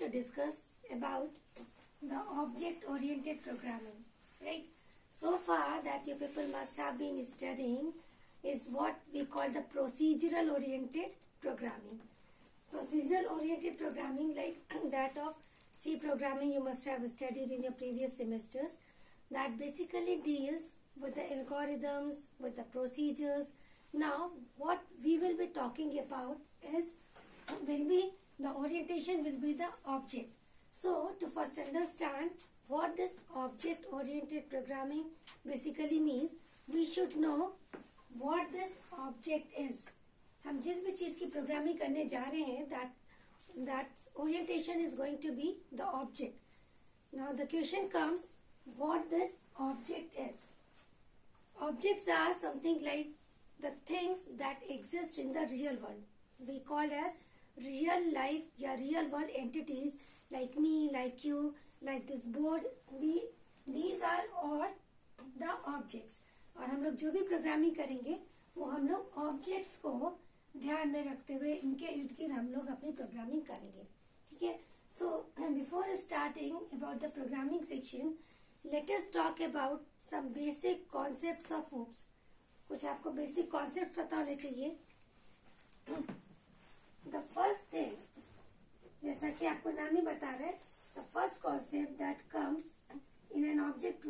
to discuss about the object-oriented programming, right? So far that you people must have been studying is what we call the procedural-oriented programming. Procedural-oriented programming, like that of C programming, you must have studied in your previous semesters. That basically deals with the algorithms, with the procedures. Now, what we will be talking about is the orientation will be the object. So, to first understand what this object-oriented programming basically means, we should know what this object is. हम जिस भी चीज की programming करने जा रहे हैं, that orientation is going to be the object. Now the question comes, what this object is. Objects are something like the things that exist in the real world. We call as real life या real world entities like me, like you, like this board. These are all the objects. और हम लोग जो भी programming करेंगे वो हम लोग ऑब्जेक्ट्स को ध्यान में रखते हुए इनके इर्द गिर्द हम लोग अपनी प्रोग्रामिंग करेंगे. ठीक है. So before starting about the programming section, let us talk about some basic concepts of OOPs. कुछ आपको बेसिक कॉन्सेप्ट पता होने चाहिए. द फर्स्ट थिंग, जैसा कि आपको नाम ही बता रहे, the first concept that comes in an object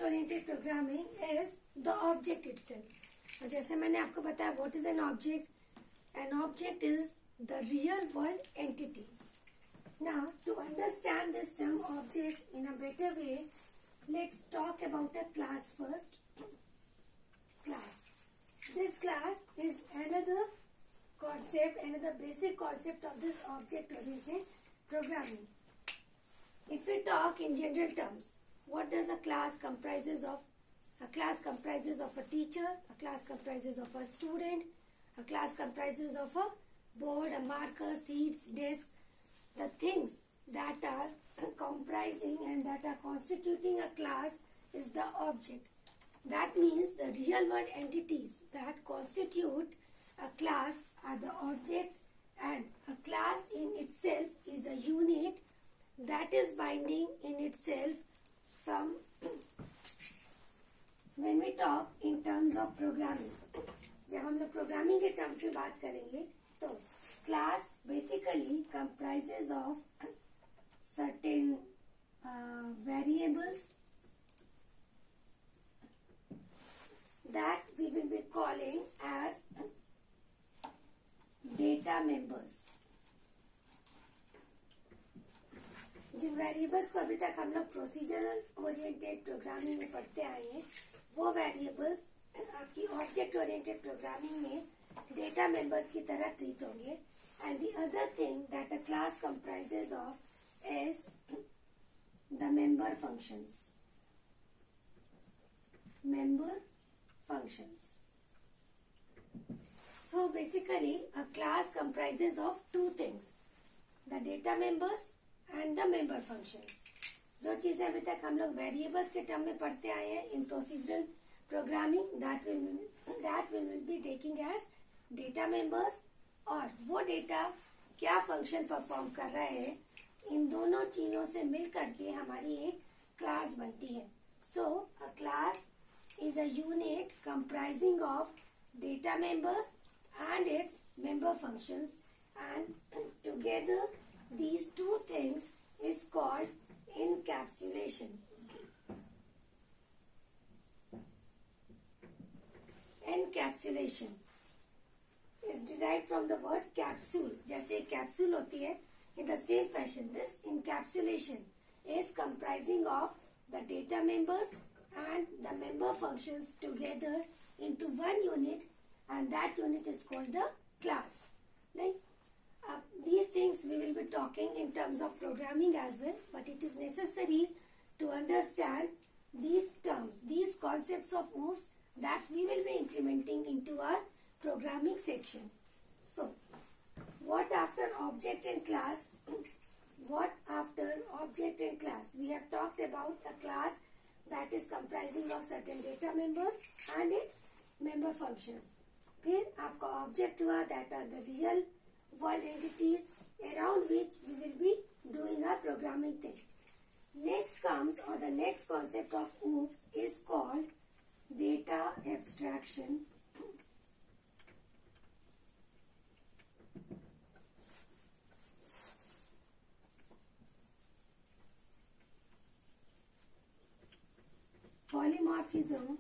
oriented programming is the object itself. और जैसे मैंने आपको बताया, what is an object? An object is the real world entity. Now to understand this term object in a better way, let's talk about a class first. Class. This class is another concept, another basic concept of this object-oriented programming. If we talk in general terms, what does a class comprises of? A class comprises of a teacher, a class comprises of a student, a class comprises of a board, a marker, seats, desk. The things that are comprising and that are constituting a class is the object. That means the real world entities that constitute a class are the objects, and a class in itself is a unit that is binding in itself some. When we talk in terms of programming, जब हम लोग programming के terms में बात करेंगे, तो class basically comprises of certain variables that we will be calling as data members. Jin variables को अभी तक हम लोग प्रोसीजरल ओरिएंटेड प्रोग्रामिंग में पढ़ते आए हैं, वो वेरिएबल्स आपकी ऑब्जेक्ट ओरिएंटेड प्रोग्रामिंग में डेटा मेंबर्स की तरह ट्रीट होंगे. And the other thing that a class comprises of is the member functions. Member functions. So basically a class comprises of two things, the data members and the member functions. जो चीजें अभी तक हम लोग variables के term में पढ़ते आए हैं इन procedural programming, that we will be taking as data members. और वो डेटा क्या फंक्शन परफॉर्म कर रहा है, इन दोनों चीजों से मिल करके हमारी एक क्लास बनती है. So a class is a unit comprising of data members and its member functions, and together these two things is called encapsulation. Encapsulation is derived from the word capsule. जैसे एक कैप्सूल होती है, in the same fashion this encapsulation is comprising of the data members and the member functions together into one unit, and that unit is called the class. Like these things we will be talking in terms of programming as well, but it is necessary to understand these terms, these concepts of OOPs that we will be implementing into our programming section. So what after object and class? What after object and class? We have talked about a class that is comprising of certain data members and its member functions. फिर आपका object हुआ, that are the real world entities around which we will be doing our programming thing. Next comes, or the next concept of OOPS is called data abstraction. Polymorphism,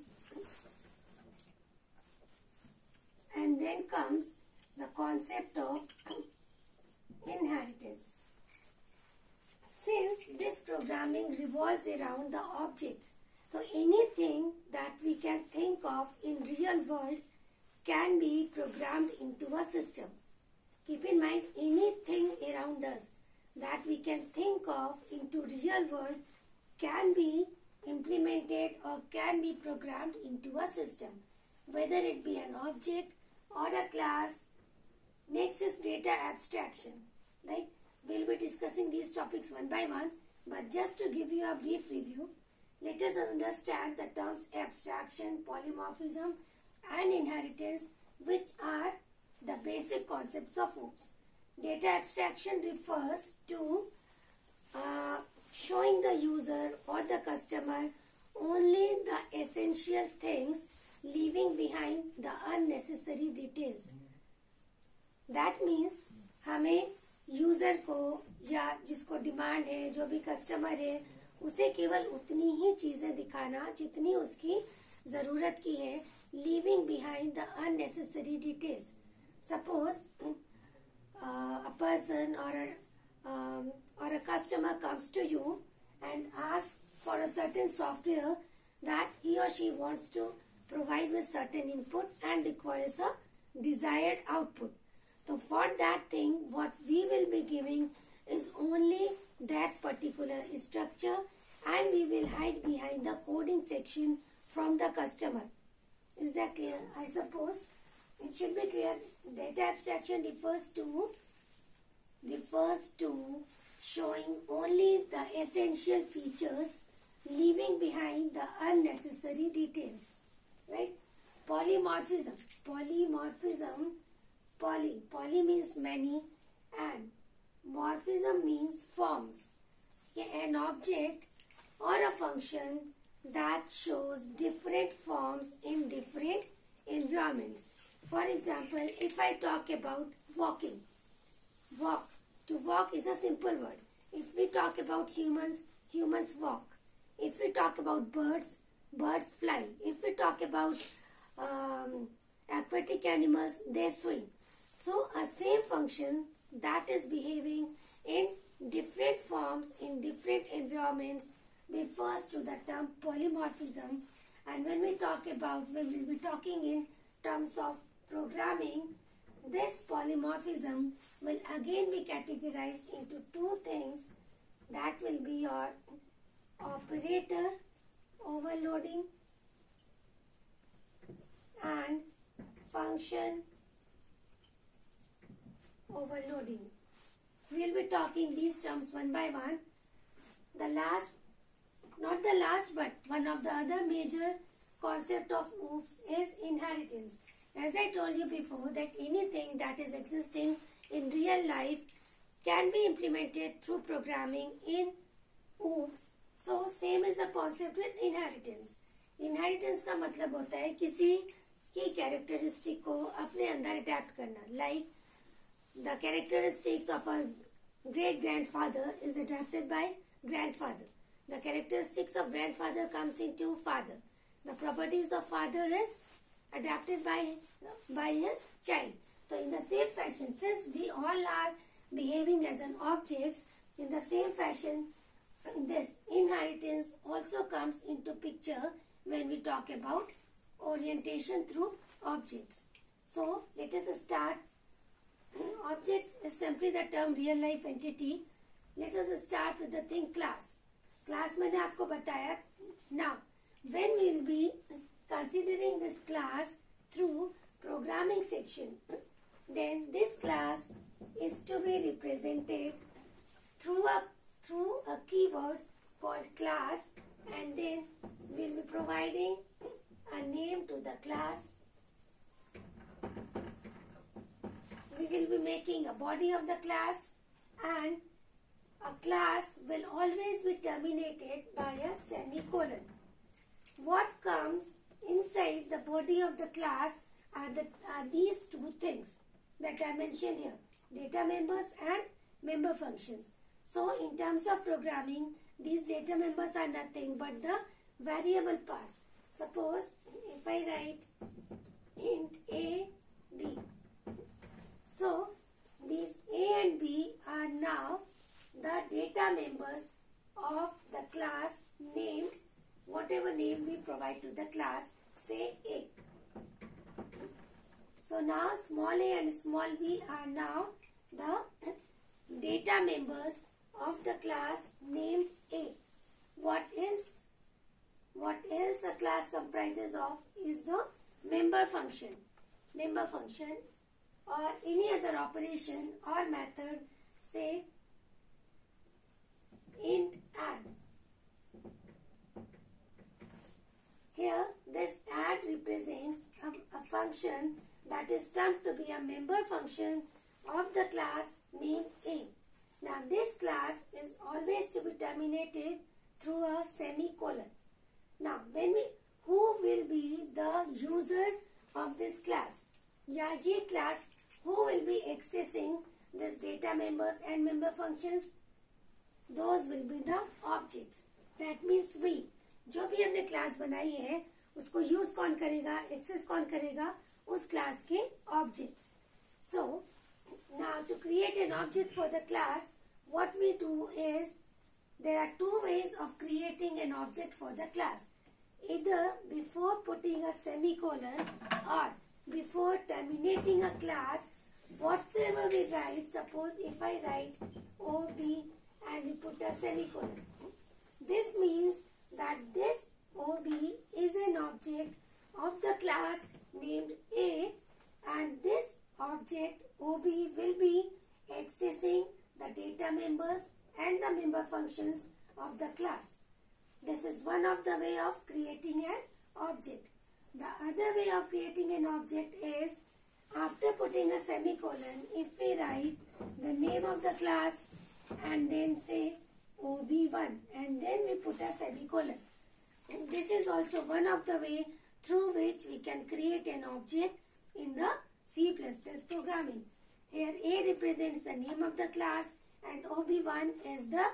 and then comes the concept of inheritance. Since this programming revolves around the objects, so anything that we can think of in real world can be programmed into a system. Keep in mind, anything around us that we can think of into real world can be implemented or can be programmed into a system, whether it be an object or a class. Next is data abstraction, right? We'll be discussing these topics one by one, but just to give you a brief review, let us understand the terms abstraction, polymorphism and inheritance, which are the basic concepts of OOPS. Data abstraction refers to showing the user or the customer only the essential things, leaving behind the unnecessary details. That means हमें user को या जिसको demand है, जो भी customer है, उसे केवल उतनी ही चीजें दिखाना जितनी उसकी जरूरत की है, leaving behind the unnecessary details. Suppose a person or a customer comes to you and asks for a certain software that he or she wants to provide with certain input and requires a desired output. So for that thing, what we will be giving is only that particular structure, and we will hide behind the coding section from the customer. Is that clear? I suppose it should be clear. Data abstraction refers to showing only the essential features, leaving behind the unnecessary details. Right? Polymorphism. Poly means many and morphism means forms. An object or a function that shows different forms in different environments. For example, if I talk about walking, walk. To walk is a simple word. If we talk about humans, humans walk. If we talk about birds, birds fly. If we talk about aquatic animals, they swim. So a same function that is behaving in different forms in different environments refers to the term polymorphism. And when we will be talking in terms of programming, this polymorphism will again be categorized into two things. That will be your operator overloading and function overloading. We will be talking these terms one by one. Not the last, but one of the other major concept of OOPS is inheritance. As I told you before, that anything that is existing in real life can be implemented through programming in OOPS. So same is the concept with inheritance. Inheritance का मतलब होता है किसी की characteristic को अपने अंदर adapt करना. Like the characteristics of a great grandfather is adapted by grandfather. The characteristics of grandfather comes into father. The properties of father is adapted by his child. So in the same fashion, since we all are behaving as an objects, in the same fashion, this inheritance also comes into picture when we talk about orientation through objects. So let us start. Objects is simply the term real life entity. Let us start with the thing class. Class मैंने आपको बताया. Now, when we will be considering this class through programming section, then this class is to be represented through a keyword called class, and then we will be providing a name to the class. We will be making a body of the class, and a class will always be terminated by a semicolon. What comes inside the body of the class are these two things that I mentioned here, data members and member functions. So in terms of programming, these data members are nothing but the variable parts. Suppose if I write int a, b. So these a and b are now the data members of the class named whatever name we provide to the class, say a. So now small a and small b are now the data members of the class named a. What else a class comprises of is the member function. Member function or any other operation or method, say int add. Here this add represents a function that is termed to be a member function of the class named a. Now this class is always to be terminated through a semicolon. Now who will be the users of this class? या ये class who will be accessing this data members and member functions? Those will be the objects. That means we, जो भी हमने class बनाई है उसको use कौन करेगा, एक्सेस कौन करेगा, उस क्लास के objects. So now to create an object for the class, what we do is there are two ways of creating an object for the class. Either before putting a semicolon or before terminating a class, whatsoever we write, suppose if I write OB and we put a semicolon, this means that this OB is an object of the class named A, and this object OB will be accessing the data members and the member functions of the class. This is one of the way of creating an object. The other way of creating an object is after putting a semicolon, if we write the name of the class and then say OB1 and then we put a semicolon. This is also one of the way through which we can create an object in the C++ programming. Here A represents the name of the class and OB1 is the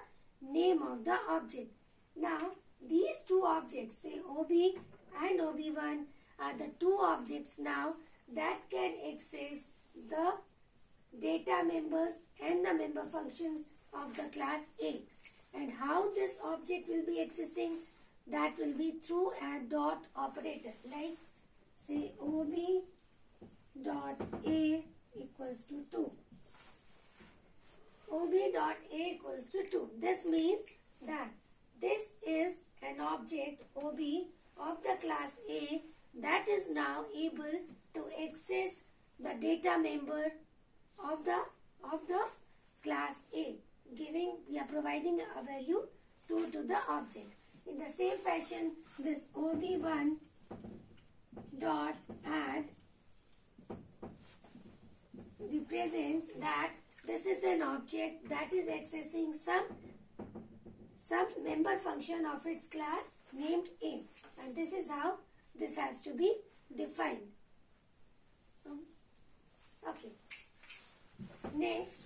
name of the object. Now these two objects, say OB and OB1, are the two objects now that can access the data members and the member functions of the class A. And how this object will be accessing, that will be through a dot operator, like say OB dot A equals to 2. OB dot A equals to 2. This means that this is an object OB of the class A that is now able to access the data member of the class A. We are providing a value 2 to the object. In the same fashion, this OB1 dot add represents that this is an object that is accessing some member function of its class named A, and this is how this has to be defined. Okay. Next,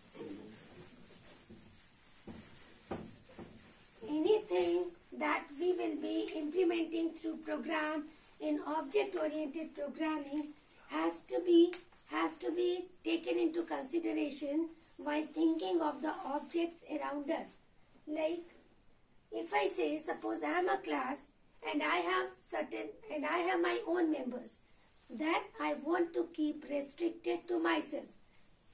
anything that we will be implementing through program in object-oriented programming has to be taken into consideration while thinking of the objects around us. Like if I say, suppose I am a class and I have my own members that I want to keep restricted to myself.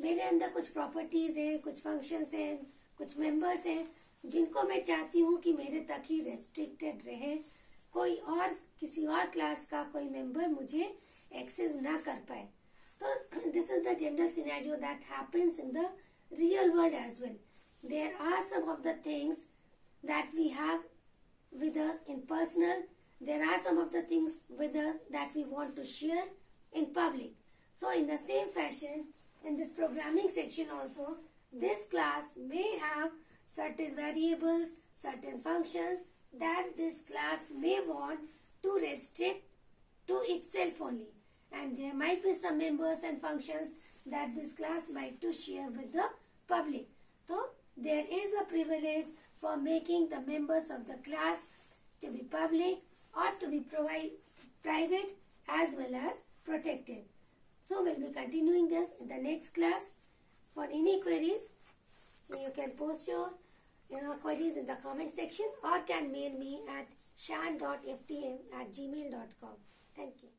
मेरे अंदर कुछ properties हैं, कुछ functions हैं, कुछ members हैं जिनको मैं चाहती हूँ कि मेरे तक ही रेस्ट्रिक्टेड रहे, कोई और किसी और क्लास का कोई मेंबर मुझे एक्सेस ना कर पाए. तो this is the general scenario that happens in the real world as well. There are some of the things that we have with us in personal. There are some of the things with us that we want to share in public. So in the same fashion, in this programming section also, this class may have certain variables, certain functions that this class may want to restrict to itself only, and there might be some members and functions that this class might to share with the public. So there is a privilege for making the members of the class to be public or to be private as well as protected. So we'll be continuing this in the next class. For any queries, you can post your queries in the comment section or can mail me at shan.ftm@gmail.com. Thank you.